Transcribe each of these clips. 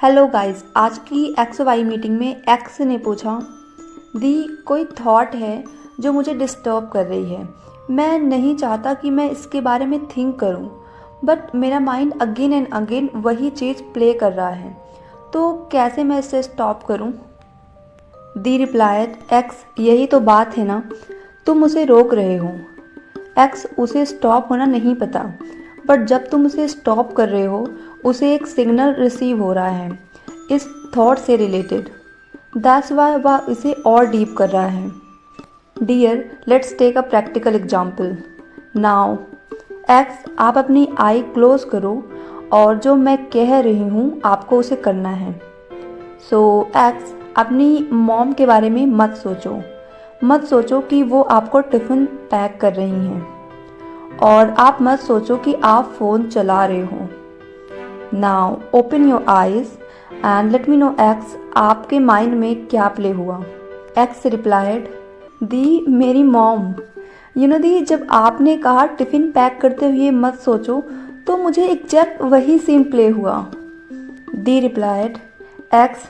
Hello guys, आज की x Y meeting में एक्स ने पूछा दी कोई थॉट है जो मुझे डिस्टर्ब कर रही है। मैं नहीं चाहता कि मैं इसके बारे में थिंक करूं, बट मेरा माइंड अगेन एंड अगेन वही चीज़ प्ले कर रहा है, तो कैसे मैं इसे स्टॉप करूं। दी रिप्लाइड, एक्स यही तो बात है ना, तुम उसे रोक रहे हो। एक्स, उसे स्टॉप होना नहीं पता, बट जब तुम उसे स्टॉप कर रहे हो उसे एक सिग्नल रिसीव हो रहा है इस थॉट से रिलेटेड। दैट्स वाई वह इसे और डीप कर रहा है। Dear, let's take a practical example now. एक्स, आप अपनी आई क्लोज करो और जो मैं कह रही हूँ आपको उसे करना है। सो एक्स, अपनी मॉम के बारे में मत सोचो कि वो आपको टिफ़िन पैक कर रही हैं, और आप मत सोचो कि आप फ़ोन चला रहे हो। Now open your eyes and let me know x, आपके माइंड में क्या प्ले हुआ। एक्स रिप्लाइड, दी मेरी मॉम। दी, जब आपने कहा टिफ़िन पैक करते हुए मत सोचो, तो मुझे एग्जैक्ट वही सीन प्ले हुआ। दी replied, X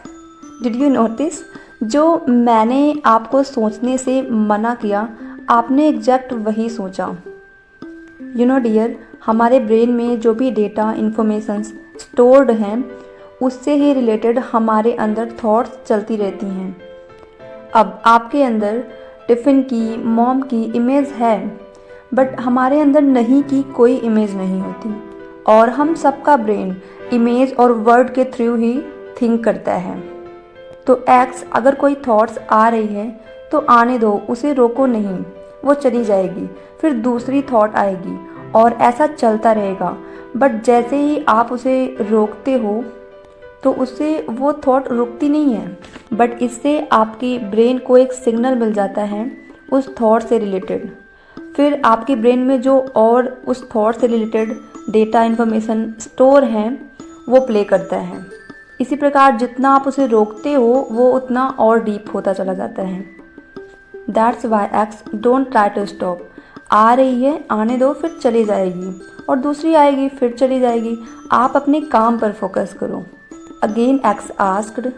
did you notice, जो मैंने आपको सोचने से मना किया आपने एग्जैक्ट वही सोचा। डियर, हमारे ब्रेन में जो भी डेटा इन्फॉर्मेशंस स्टोर्ड हैं उससे ही रिलेटेड हमारे अंदर थॉट्स चलती रहती हैं। अब आपके अंदर टिफ़िन की, मॉम की इमेज है, बट हमारे अंदर नहीं की कोई इमेज नहीं होती, और हम सबका ब्रेन इमेज और वर्ड के थ्रू ही थिंक करता है। तो एक्स, अगर कोई थॉट्स आ रही है तो आने दो, उसे रोको नहीं, वो चली जाएगी, फिर दूसरी थॉट आएगी और ऐसा चलता रहेगा। बट जैसे ही आप उसे रोकते हो तो उससे वो थॉट रुकती नहीं है, बट इससे आपकी ब्रेन को एक सिग्नल मिल जाता है उस थॉट से रिलेटेड। फिर आपके ब्रेन में जो और उस थॉट से रिलेटेड डेटा इन्फॉर्मेशन स्टोर हैं वो प्ले करता है। इसी प्रकार जितना आप उसे रोकते हो वो उतना और डीप होता चला जाता है। That's why X, don't try to stop. आ रही है, आने दो, फिर चली जाएगी, और दूसरी आएगी, फिर चली जाएगी। आप अपने काम पर फोकस करो। अगेन एक्स आस्क्ड,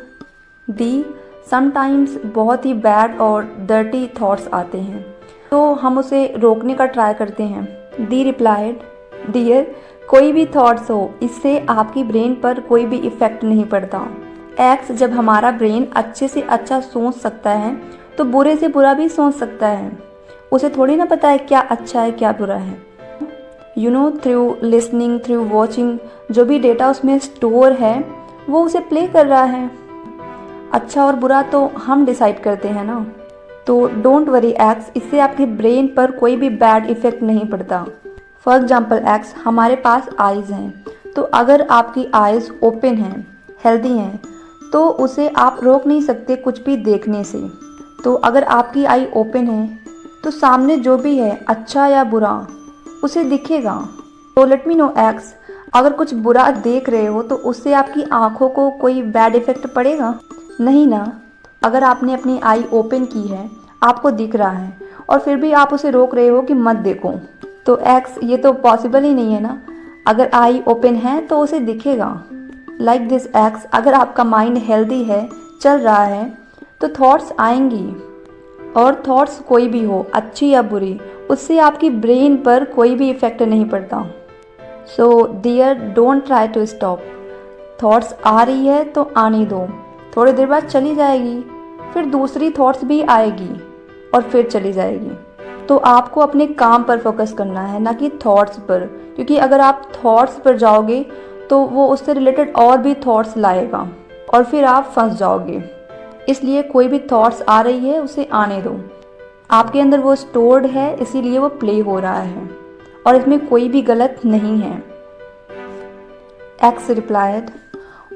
दी समटाइम्स बहुत ही बैड और डर्टी थॉट्स आते हैं, तो हम उसे रोकने का ट्राई करते हैं। दी रिप्लाइड, डियर, कोई भी थॉट्स हो, इससे आपकी ब्रेन पर कोई भी इफ़ेक्ट नहीं पड़ता। एक्स, जब हमारा ब्रेन अच्छे से अच्छा सोच सकता है तो बुरे से बुरा भी सोच सकता है। उसे थोड़ी ना पता है क्या अच्छा है क्या बुरा है। थ्रू लिसनिंग, थ्रू वॉचिंग, जो भी डेटा उसमें स्टोर है वो उसे प्ले कर रहा है। अच्छा और बुरा तो हम डिसाइड करते हैं ना। तो डोंट वरी एक्स, इससे आपके ब्रेन पर कोई भी बैड इफ़ेक्ट नहीं पड़ता। फॉर एग्जाम्पल एक्स, हमारे पास आइज़ हैं, तो अगर आपकी आइज़ ओपन हैं, हेल्दी हैं, तो उसे आप रोक नहीं सकते कुछ भी देखने से। तो अगर आपकी आई ओपन है तो सामने जो भी है अच्छा या बुरा उसे दिखेगा। तो लेट मी नो एक्स, अगर कुछ बुरा देख रहे हो तो उससे आपकी आँखों को कोई बैड इफ़ेक्ट पड़ेगा? नहीं ना। अगर आपने अपनी आई ओपन की है, आपको दिख रहा है, और फिर भी आप उसे रोक रहे हो कि मत देखो, तो एक्स ये तो पॉसिबल ही नहीं है ना। अगर आई ओपन है तो उसे दिखेगा। लाइक दिस एक्स, अगर आपका माइंड हेल्दी है, चल रहा है, तो थॉट्स आएंगी, और थॉट्स कोई भी हो, अच्छी या बुरी, उससे आपकी ब्रेन पर कोई भी इफ़ेक्ट नहीं पड़ता। So dear, don't try to stop. Thoughts आ रही है तो आने दो, थोड़ी देर बाद चली जाएगी, फिर दूसरी थॉट्स भी आएगी और फिर चली जाएगी। तो आपको अपने काम पर फोकस करना है, ना कि थॉट्स पर, क्योंकि अगर आप थॉट्स पर जाओगे तो वो उससे रिलेटेड और भी थॉट्स लाएगा और फिर आप फंस जाओगे। इसलिए कोई भी थॉट्स आ रही है उसे आने दो, आपके अंदर वो स्टोर्ड है, इसीलिए वो प्ले हो रहा है और इसमें कोई भी गलत नहीं है। X replied,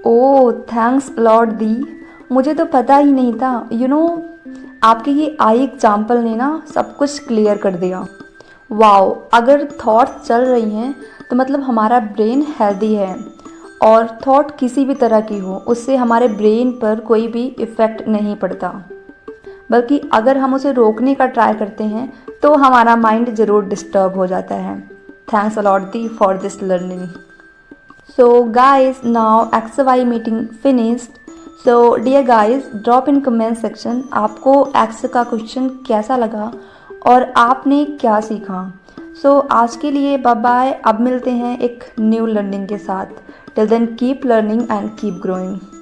oh thanks Lord दी, मुझे तो पता ही नहीं था। आपके ये आई एग्जाम्पल ने ना सब कुछ क्लियर कर दिया। वाओ, अगर थॉट्स चल रही हैं तो मतलब हमारा ब्रेन हेल्दी है, और थॉट किसी भी तरह की हो उससे हमारे ब्रेन पर कोई भी इफ़ेक्ट नहीं पड़ता, बल्कि अगर हम उसे रोकने का ट्राई करते हैं तो हमारा माइंड ज़रूर डिस्टर्ब हो जाता है। Thanks a lot the for this learning. So guys, now XY meeting finished. So dear guys, drop in comment section आपको X का क्वेश्चन कैसा लगा और आपने क्या सीखा. So आज के लिए बाय बाय. अब मिलते हैं एक न्यू लर्निंग के साथ. Till then keep learning and keep growing.